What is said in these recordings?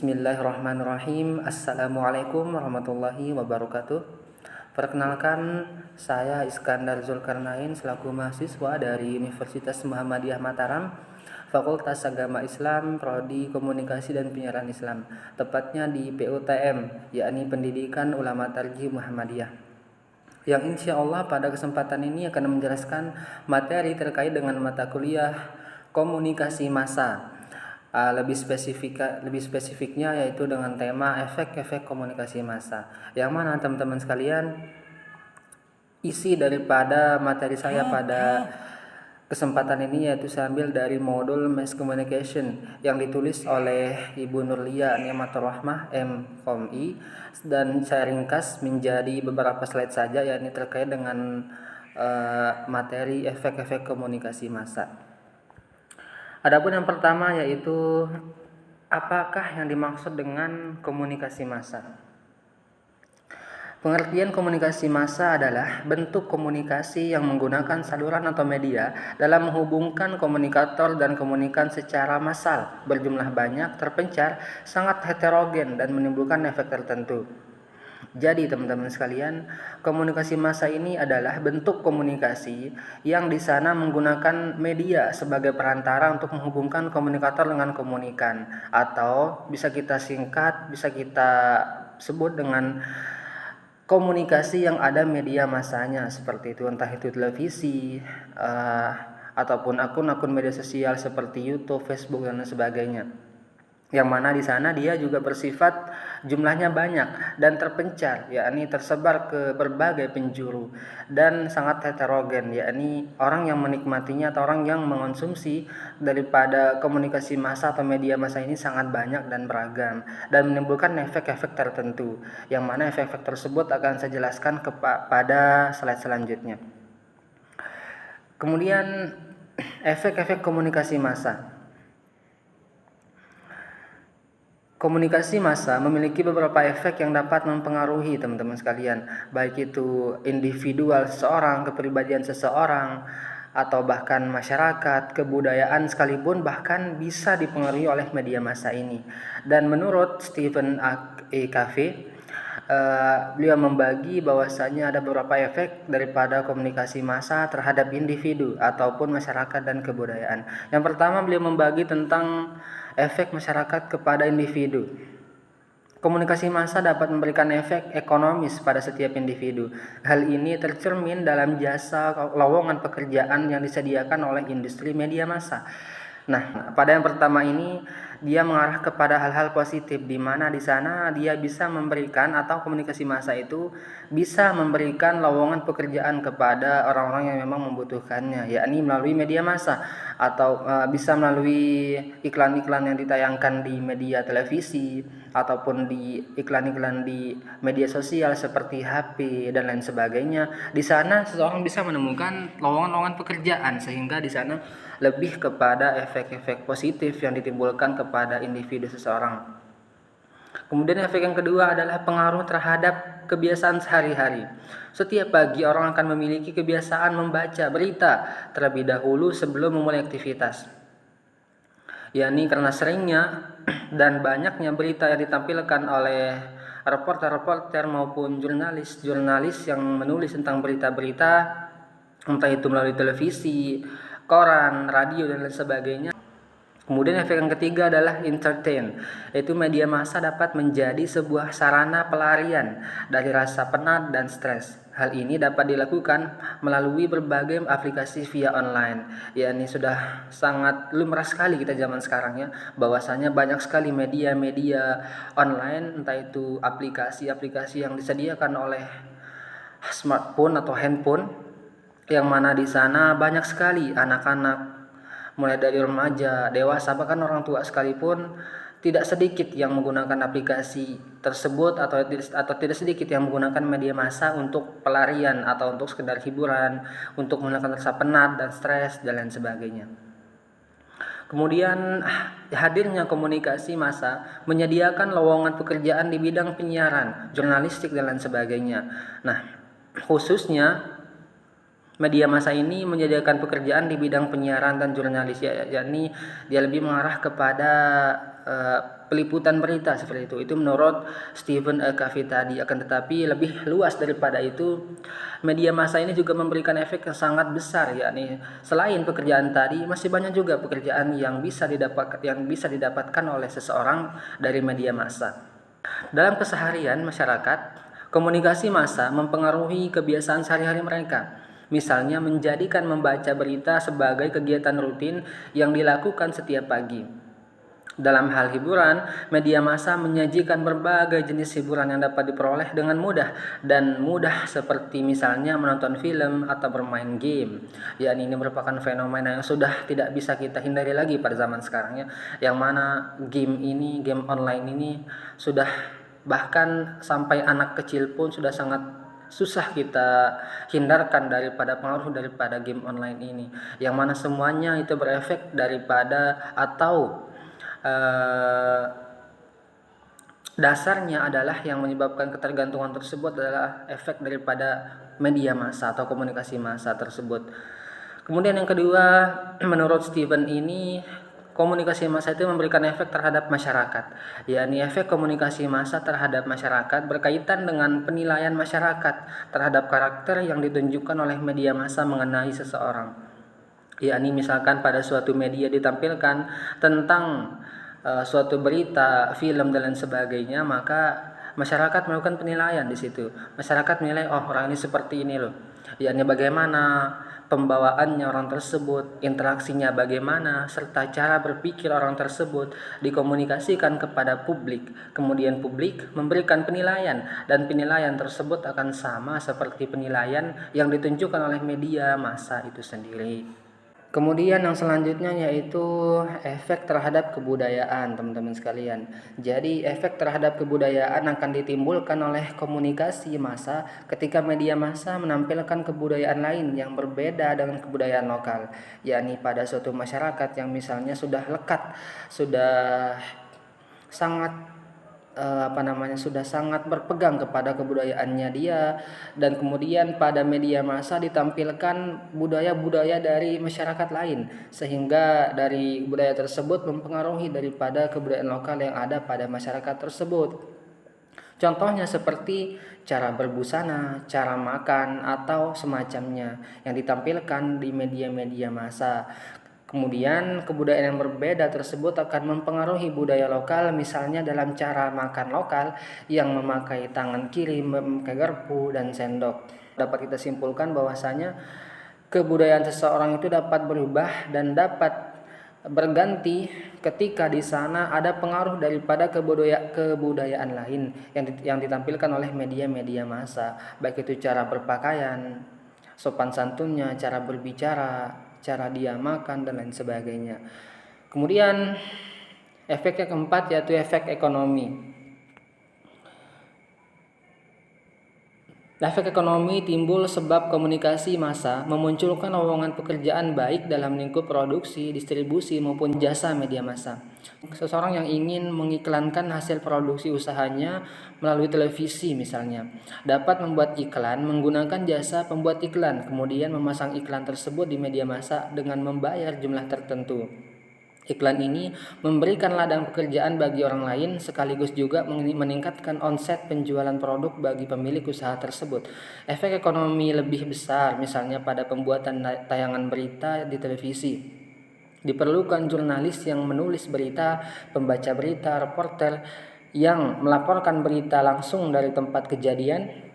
Bismillahirrahmanirrahim. Assalamualaikum warahmatullahi wabarakatuh. Perkenalkan, saya Iskandar Zulkarnain selaku mahasiswa dari Universitas Muhammadiyah Mataram, Fakultas Agama Islam, Prodi Komunikasi dan Penyiaran Islam, tepatnya di PUTM, yakni Pendidikan Ulama Tarjih Muhammadiyah. Yang insya Allah pada kesempatan ini akan menjelaskan materi terkait dengan mata kuliah komunikasi massa. Lebih spesifiknya yaitu dengan tema efek-efek komunikasi massa. Yang mana teman-teman sekalian, isi daripada materi saya pada kesempatan ini yaitu saya ambil dari modul Mass Communication yang ditulis oleh Ibu Nurlia Ni'matur Rahmah MKOMI, dan saya ringkas menjadi beberapa slide saja, yakni terkait dengan materi efek-efek komunikasi massa. Adapun yang pertama yaitu apakah yang dimaksud dengan komunikasi massa? Pengertian komunikasi massa adalah bentuk komunikasi yang menggunakan saluran atau media dalam menghubungkan komunikator dan komunikan secara massal, berjumlah banyak, terpencar, sangat heterogen dan menimbulkan efek tertentu. Jadi teman-teman sekalian, komunikasi massa ini adalah bentuk komunikasi yang di sana menggunakan media sebagai perantara untuk menghubungkan komunikator dengan komunikan, atau bisa kita singkat, bisa kita sebut dengan komunikasi yang ada media massanya, seperti itu, entah itu televisi ataupun akun-akun media sosial seperti YouTube, Facebook dan sebagainya. Yang mana di sana dia juga bersifat jumlahnya banyak dan terpencar, yakni tersebar ke berbagai penjuru dan sangat heterogen, yakni orang yang menikmatinya atau orang yang mengonsumsi daripada komunikasi massa atau media massa ini sangat banyak dan beragam dan menimbulkan efek-efek tertentu, yang mana efek-efek tersebut akan saya jelaskan pada slide selanjutnya. Kemudian efek-efek komunikasi massa. Komunikasi massa memiliki beberapa efek yang dapat mempengaruhi teman-teman sekalian, baik itu individual seseorang, kepribadian seseorang, atau bahkan masyarakat, kebudayaan sekalipun bahkan bisa dipengaruhi oleh media massa ini. Dan menurut Stephen Covey, beliau membagi bahwasanya ada beberapa efek daripada komunikasi massa terhadap individu ataupun masyarakat dan kebudayaan. Yang pertama, beliau membagi tentang efek masyarakat kepada individu. Komunikasi massa dapat memberikan efek ekonomis pada setiap individu. Hal ini tercermin dalam jasa lowongan pekerjaan yang disediakan oleh industri media massa. Nah, pada yang pertama ini dia mengarah kepada hal-hal positif, di mana di sana dia bisa memberikan, atau komunikasi massa itu bisa memberikan lowongan pekerjaan kepada orang-orang yang memang membutuhkannya, yakni melalui media massa, atau bisa melalui iklan-iklan yang ditayangkan di media televisi ataupun di iklan-iklan di media sosial seperti HP dan lain sebagainya. Di sana seseorang bisa menemukan lowongan-lowongan pekerjaan, sehingga di sana lebih kepada efek-efek positif yang ditimbulkan kepada individu seseorang. Kemudian efek yang kedua adalah pengaruh terhadap kebiasaan sehari-hari. Setiap pagi orang akan memiliki kebiasaan membaca berita terlebih dahulu sebelum memulai aktivitas, yakni karena seringnya dan banyaknya berita yang ditampilkan oleh reporter-reporter maupun jurnalis yang menulis tentang berita-berita, entah itu melalui televisi, koran, radio dan lain sebagainya. Kemudian efek yang ketiga adalah entertain, yaitu media massa dapat menjadi sebuah sarana pelarian dari rasa penat dan stres. Hal ini dapat dilakukan melalui berbagai aplikasi via online. Ini sudah sangat lumrah sekali kita zaman sekarang ya, bahwasanya banyak sekali media-media online, entah itu aplikasi-aplikasi yang disediakan oleh smartphone atau handphone, yang mana di sana banyak sekali anak-anak, mulai dari remaja, dewasa, bahkan orang tua sekalipun, tidak sedikit yang menggunakan aplikasi tersebut atau tidak sedikit yang menggunakan media massa untuk pelarian atau untuk sekedar hiburan, untuk menghilangkan rasa penat dan stres dan lain sebagainya. Kemudian hadirnya komunikasi massa menyediakan lowongan pekerjaan di bidang penyiaran, jurnalistik dan lain sebagainya. Nah, khususnya Media massa ini menyediakan pekerjaan di bidang penyiaran dan jurnalis, yakni dia lebih mengarah kepada peliputan berita seperti itu. Itu menurut Stephen Covey tadi. Akan tetapi lebih luas daripada itu, media massa ini juga memberikan efek yang sangat besar, yakni selain pekerjaan tadi masih banyak juga pekerjaan yang bisa didapatkan oleh seseorang dari media massa. Dalam keseharian masyarakat, komunikasi massa mempengaruhi kebiasaan sehari-hari mereka. Misalnya menjadikan membaca berita sebagai kegiatan rutin yang dilakukan setiap pagi. Dalam hal hiburan, media massa menyajikan berbagai jenis hiburan yang dapat diperoleh dengan mudah seperti misalnya menonton film atau bermain game. Yakni ini merupakan fenomena yang sudah tidak bisa kita hindari lagi pada zaman sekarang ya. Yang mana game online ini sudah, bahkan sampai anak kecil pun sudah sangat susah kita hindarkan daripada pengaruh daripada game online ini, yang mana semuanya itu berefek daripada atau dasarnya adalah yang menyebabkan ketergantungan tersebut adalah efek daripada media massa atau komunikasi massa tersebut. Kemudian yang kedua, menurut Steven ini, komunikasi massa itu memberikan efek terhadap masyarakat, yakni efek komunikasi massa terhadap masyarakat berkaitan dengan penilaian masyarakat terhadap karakter yang ditunjukkan oleh media massa mengenai seseorang. Yakni misalkan pada suatu media ditampilkan tentang suatu berita, film dan lain sebagainya, maka masyarakat melakukan penilaian di situ. Masyarakat menilai, oh orang ini seperti ini loh. Yakni bagaimana pembawaannya orang tersebut, interaksinya bagaimana, serta cara berpikir orang tersebut dikomunikasikan kepada publik. Kemudian publik memberikan penilaian, dan penilaian tersebut akan sama seperti penilaian yang ditunjukkan oleh media massa itu sendiri. Kemudian yang selanjutnya yaitu efek terhadap kebudayaan, teman-teman sekalian. Jadi efek terhadap kebudayaan akan ditimbulkan oleh komunikasi massa ketika media massa menampilkan kebudayaan lain yang berbeda dengan kebudayaan lokal, yakni pada suatu masyarakat yang misalnya sudah lekat, sudah sangat sudah sangat berpegang kepada kebudayaannya dia, dan kemudian pada media massa ditampilkan budaya-budaya dari masyarakat lain, sehingga dari budaya tersebut mempengaruhi daripada kebudayaan lokal yang ada pada masyarakat tersebut. Contohnya seperti cara berbusana, cara makan, atau semacamnya yang ditampilkan di media-media massa. Kemudian kebudayaan yang berbeda tersebut akan mempengaruhi budaya lokal, misalnya dalam cara makan lokal yang memakai tangan kiri, memakai garpu dan sendok. Dapat kita simpulkan bahwasanya kebudayaan seseorang itu dapat berubah dan dapat berganti ketika di sana ada pengaruh daripada kebudayaan lain yang ditampilkan oleh media-media massa, baik itu cara berpakaian, sopan santunnya, cara berbicara, cara dia makan dan lain sebagainya. Kemudian efek yang keempat yaitu efek ekonomi. Efek ekonomi timbul sebab komunikasi massa memunculkan lowongan pekerjaan baik dalam lingkup produksi, distribusi maupun jasa media massa. Seseorang yang ingin mengiklankan hasil produksi usahanya melalui televisi misalnya, dapat membuat iklan menggunakan jasa pembuat iklan, kemudian memasang iklan tersebut di media massa dengan membayar jumlah tertentu. Iklan ini memberikan ladang pekerjaan bagi orang lain, sekaligus juga meningkatkan omset penjualan produk bagi pemilik usaha tersebut. Efek ekonomi lebih besar misalnya pada pembuatan tayangan berita di televisi. Diperlukan jurnalis yang menulis berita, pembaca berita, reporter yang melaporkan berita langsung dari tempat kejadian,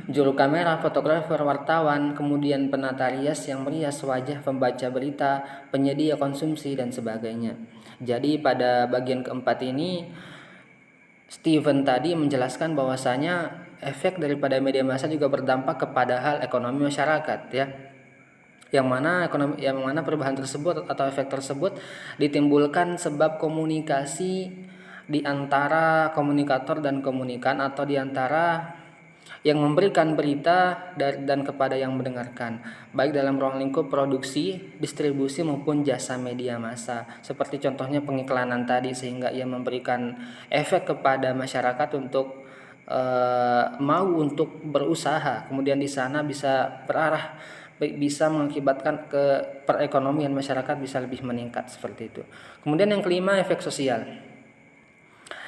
juru kamera, fotografer, wartawan, kemudian penata rias yang merias wajah pembaca berita, penyedia konsumsi, dan sebagainya. Jadi pada bagian keempat ini, Steven tadi menjelaskan bahwasanya efek daripada media massa juga berdampak kepada hal ekonomi masyarakat ya. Yang mana perubahan tersebut atau efek tersebut ditimbulkan sebab komunikasi di antara komunikator dan komunikan, atau di antara yang memberikan berita dan kepada yang mendengarkan, baik dalam ruang lingkup produksi, distribusi maupun jasa media massa. Seperti contohnya pengiklanan tadi, sehingga ia memberikan efek kepada masyarakat untuk mau untuk berusaha, kemudian di sana bisa mengakibatkan ke perekonomian masyarakat bisa lebih meningkat seperti itu. Kemudian yang kelima, efek sosial.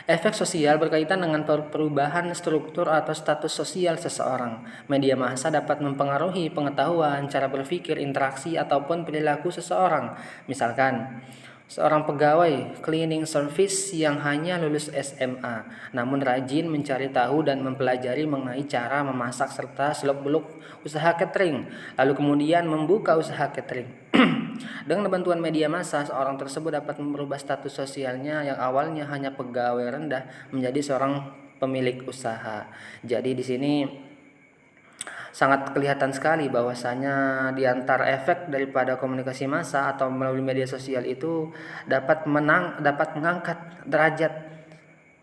Efek sosial berkaitan dengan perubahan struktur atau status sosial seseorang. Media massa dapat mempengaruhi pengetahuan, cara berpikir, interaksi, ataupun perilaku seseorang. Misalkan, seorang pegawai cleaning service yang hanya lulus SMA, namun rajin mencari tahu dan mempelajari mengenai cara memasak serta seluk-beluk usaha catering, lalu kemudian membuka usaha catering. Dengan bantuan media massa, seorang tersebut dapat merubah status sosialnya yang awalnya hanya pegawai rendah menjadi seorang pemilik usaha. Jadi di sini sangat kelihatan sekali bahwasanya di antara efek daripada komunikasi massa atau melalui media sosial itu dapat mengangkat derajat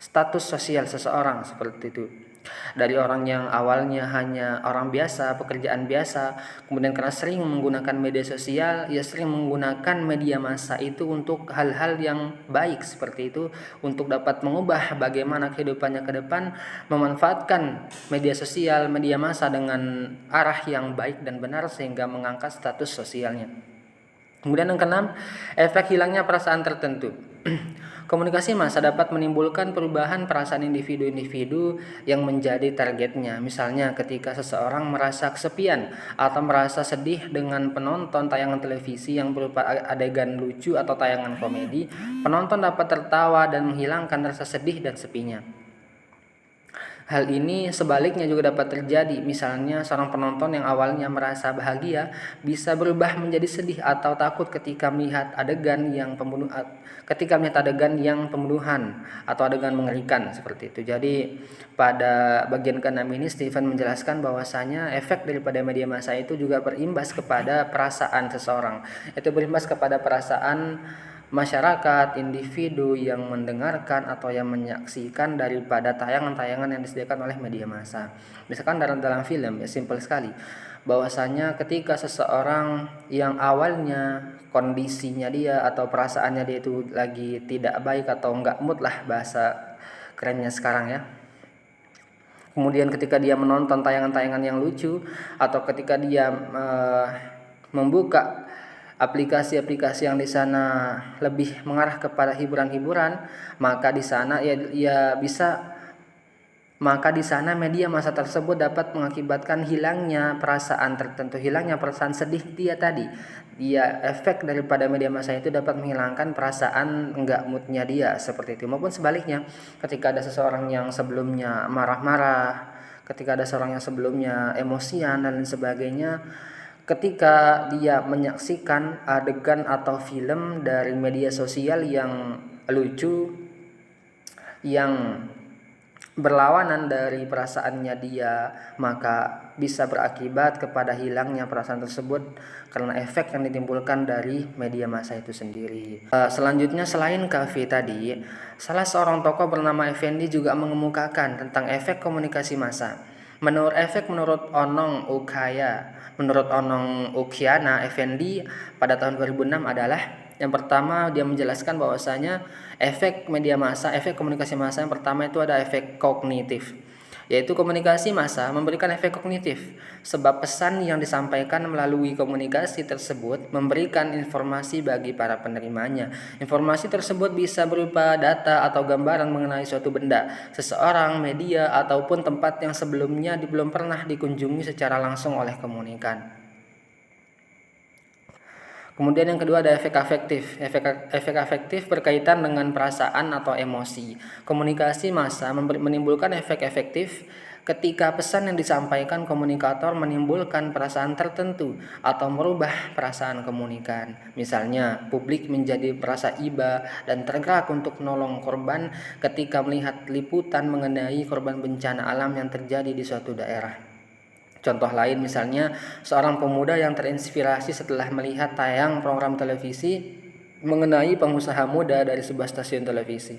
status sosial seseorang seperti itu. Dari orang yang awalnya hanya orang biasa, pekerjaan biasa, kemudian karena sering menggunakan media sosial, ia sering menggunakan media massa itu untuk hal-hal yang baik seperti itu, untuk dapat mengubah bagaimana kehidupannya ke depan, memanfaatkan media sosial, media massa dengan arah yang baik dan benar sehingga mengangkat status sosialnya. Kemudian yang keenam, efek hilangnya perasaan tertentu. Komunikasi massa dapat menimbulkan perubahan perasaan individu-individu yang menjadi targetnya. Misalnya ketika seseorang merasa kesepian atau merasa sedih dengan penonton tayangan televisi yang berupa adegan lucu atau tayangan komedi, penonton dapat tertawa dan menghilangkan rasa sedih dan sepinya. Hal ini sebaliknya juga dapat terjadi, misalnya seorang penonton yang awalnya merasa bahagia bisa berubah menjadi sedih atau takut ketika melihat adegan yang pembunuhan atau adegan mengerikan seperti itu. Jadi pada bagian ke-6 ini Stephen menjelaskan bahwasanya efek daripada media massa itu juga berimbas kepada perasaan seseorang. Itu berimbas kepada perasaan masyarakat, individu yang mendengarkan atau yang menyaksikan daripada tayangan-tayangan yang disediakan oleh media massa. Misalkan dalam film, ya simpel sekali, bahwasanya ketika seseorang yang awalnya kondisinya dia atau perasaannya dia itu lagi tidak baik atau enggak mood lah bahasa kerennya sekarang ya. Kemudian ketika dia menonton tayangan-tayangan yang lucu atau ketika dia membuka aplikasi-aplikasi yang di sana lebih mengarah kepada hiburan-hiburan, maka di sana maka di sana media massa tersebut dapat mengakibatkan hilangnya perasaan tertentu, hilangnya perasaan sedih dia tadi. Efek daripada media massa itu dapat menghilangkan perasaan enggak moodnya dia seperti itu. Maupun sebaliknya, ketika ada seseorang yang sebelumnya marah-marah, ketika ada seseorang yang sebelumnya emosian dan lain sebagainya, ketika dia menyaksikan adegan atau film dari media sosial yang lucu, yang berlawanan dari perasaannya dia, maka bisa berakibat kepada hilangnya perasaan tersebut karena efek yang ditimbulkan dari media massa itu sendiri. Selanjutnya, selain Kavi tadi, salah seorang tokoh bernama Effendi juga mengemukakan tentang efek komunikasi massa. Menurut Onong Ukiana Effendi pada tahun 2006 adalah yang pertama, dia menjelaskan bahwasanya efek komunikasi massa yang pertama itu ada efek kognitif, yaitu komunikasi massa memberikan efek kognitif sebab pesan yang disampaikan melalui komunikasi tersebut memberikan informasi bagi para penerimanya. Informasi tersebut bisa berupa data atau gambaran mengenai suatu benda, seseorang, media, ataupun tempat yang sebelumnya belum pernah dikunjungi secara langsung oleh komunikan. Kemudian yang kedua ada efek afektif. Efek afektif berkaitan dengan perasaan atau emosi. Komunikasi massa menimbulkan efek efektif ketika pesan yang disampaikan komunikator menimbulkan perasaan tertentu atau merubah perasaan komunikan. Misalnya, publik menjadi merasa iba dan tergerak untuk menolong korban ketika melihat liputan mengenai korban bencana alam yang terjadi di suatu daerah. Contoh lain misalnya, seorang pemuda yang terinspirasi setelah melihat tayang program televisi mengenai pengusaha muda dari sebuah stasiun televisi.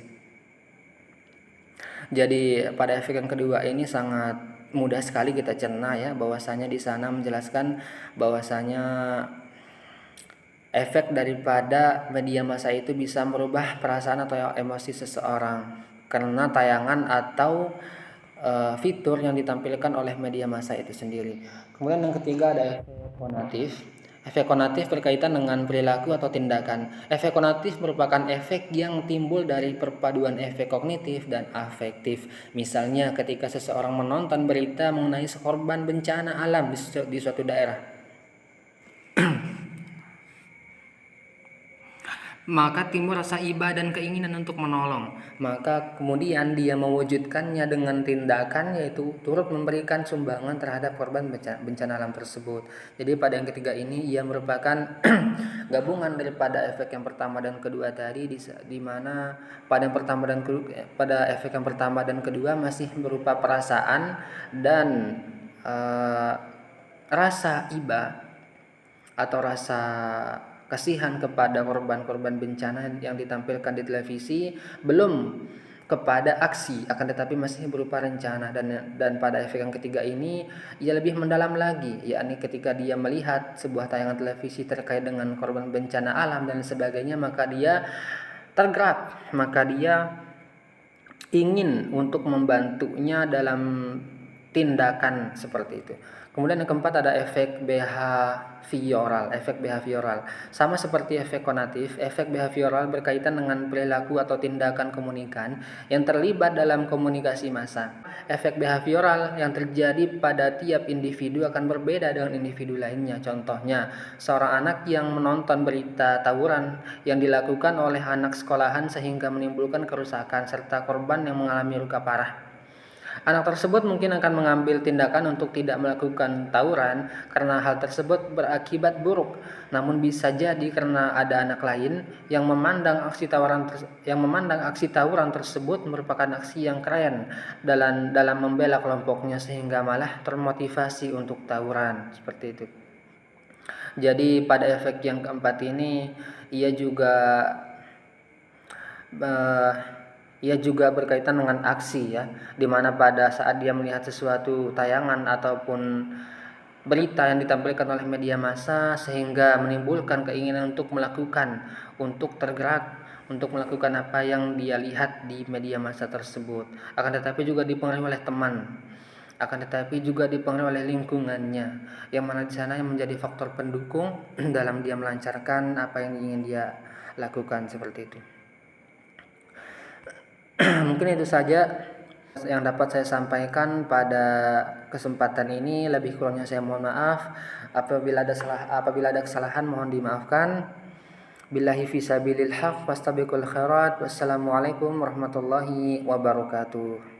Jadi pada efek yang kedua ini sangat mudah sekali kita cerna ya, bahwasanya di sana menjelaskan bahwasanya efek daripada media massa itu bisa merubah perasaan atau emosi seseorang karena tayangan atau fitur yang ditampilkan oleh media massa itu sendiri. Kemudian yang ketiga ada efek konatif. Efek konatif berkaitan dengan perilaku atau tindakan. Efek konatif merupakan efek yang timbul dari perpaduan efek kognitif dan afektif. Misalnya ketika seseorang menonton berita mengenai korban bencana alam di suatu daerah, maka timbul rasa iba dan keinginan untuk menolong. Maka kemudian dia mewujudkannya dengan tindakan, yaitu turut memberikan sumbangan terhadap korban bencana alam tersebut. Jadi pada yang ketiga ini ia merupakan gabungan daripada efek yang pertama dan kedua tadi, di mana pada yang pertama dan kedua, pada efek yang pertama dan kedua masih berupa perasaan dan rasa iba atau rasa kasihan kepada korban-korban bencana yang ditampilkan di televisi, belum kepada aksi, akan tetapi masih berupa rencana. Dan pada efek yang ketiga ini ia lebih mendalam lagi, yakni ketika dia melihat sebuah tayangan televisi terkait dengan korban bencana alam dan sebagainya, maka dia tergerak, maka dia ingin untuk membantunya dalam tindakan seperti itu. Kemudian yang keempat ada efek behavioral. Efek behavioral sama seperti efek konatif. Efek behavioral berkaitan dengan perilaku atau tindakan komunikan yang terlibat dalam komunikasi massa. Efek behavioral yang terjadi pada tiap individu akan berbeda dengan individu lainnya. Contohnya, seorang anak yang menonton berita tawuran yang dilakukan oleh anak sekolahan sehingga menimbulkan kerusakan serta korban yang mengalami luka parah. Anak tersebut mungkin akan mengambil tindakan untuk tidak melakukan tawuran karena hal tersebut berakibat buruk. Namun bisa jadi karena ada anak lain yang memandang aksi tawuran tersebut merupakan aksi yang keren dalam membela kelompoknya, sehingga malah termotivasi untuk tawuran seperti itu. Jadi pada efek yang keempat ini ia juga berkaitan dengan aksi, ya, dimana pada saat dia melihat sesuatu tayangan ataupun berita yang ditampilkan oleh media massa sehingga menimbulkan keinginan untuk tergerak untuk melakukan apa yang dia lihat di media massa tersebut. Akan tetapi juga dipengaruhi oleh teman, akan tetapi juga dipengaruhi oleh lingkungannya, yang mana di sana yang menjadi faktor pendukung dalam dia melancarkan apa yang ingin dia lakukan seperti itu. Mungkin itu saja yang dapat saya sampaikan pada kesempatan ini. Lebih kurangnya saya mohon maaf. Apabila ada kesalahan mohon dimaafkan. Billahi fisabilil haq wastabiqul khairat. Wassalamualaikum warahmatullahi wabarakatuh.